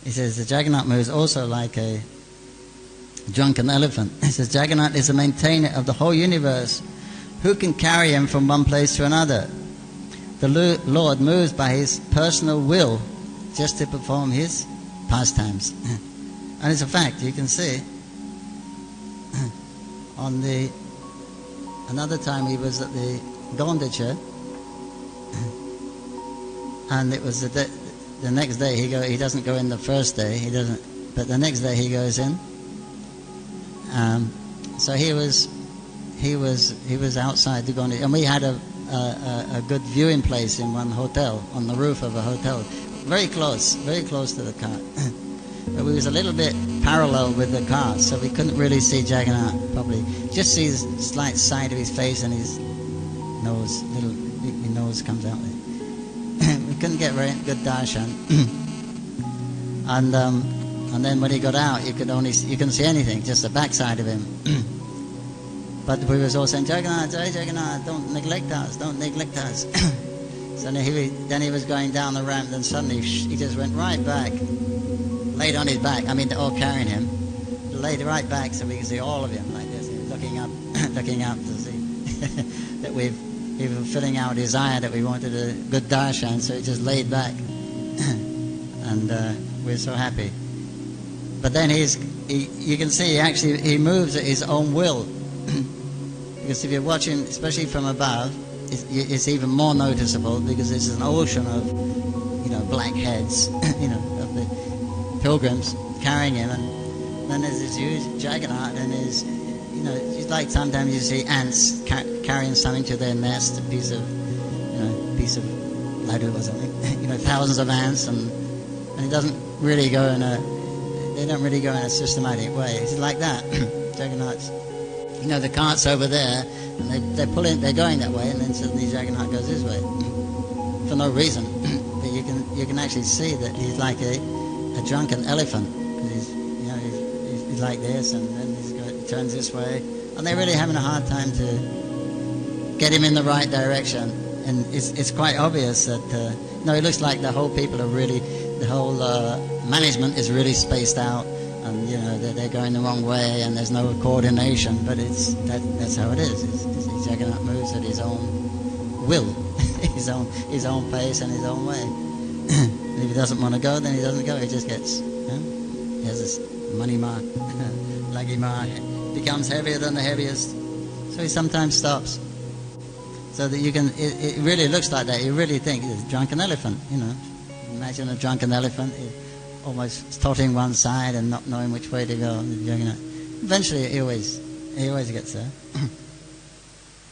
He says the Jagannath moves also like a drunken elephant. He says Jagannath is the maintainer of the whole universe. Who can carry him from one place to another? The Lord moves by his personal will just to perform his pastimes. And it's a fact, you can see. On another time he was at the Gondacha, and it was the next day he doesn't go in the first day, but the next day he goes in. So he was outside the Gondacha, and we had a good viewing place in one hotel, on the roof of a hotel, very close to the cart. But we was a little bit parallel with the cart, so we couldn't really see Jagannath properly. Just see his slight side of his face and his nose, little nose comes out there. We couldn't get very good darshan. And then when he got out, you couldn't see anything, just the backside of him. But we was all saying, Jagannath, Jai Jagannath, don't neglect us, don't neglect us. So then he was going down the ramp, then suddenly he just went right back, laid on his back. I mean, they're all carrying him. Laid right back so we can see all of him like this. He was looking up to see that we were fulfilling our desire that we wanted a good darshan, so he just laid back. And we're so happy. But then you can see he moves at his own will. Because if you're watching, especially from above, it's even more noticeable, because it's an ocean of black heads, of the pilgrims carrying him, and then there's this huge Jagannath, and it's like sometimes you see ants carrying something to their nest, a piece of laddu or something, thousands of ants, and it doesn't really go they don't really go in a systematic way. It's like that. Jagannath's, the cart's over there, and they're going that way, and then suddenly Jagannath goes this way for no reason. But you can actually see that he's like a drunken elephant, because he's like this, and then he turns this way, and they're really having a hard time to get him in the right direction. And it's quite obvious that it looks like the whole people are really, the whole management is really spaced out, and they're going the wrong way, and there's no coordination. But that's how it is. Jagannath moves at his own will, his own pace and his own way. If he doesn't want to go, then he doesn't go. He just gets, he has this money mark, laggy mark, becomes heavier than the heaviest. So he sometimes stops. So that it really looks like that. You really think it's a drunken elephant, Imagine a drunken elephant, almost totting one side and not knowing which way to go. Eventually, he always gets there.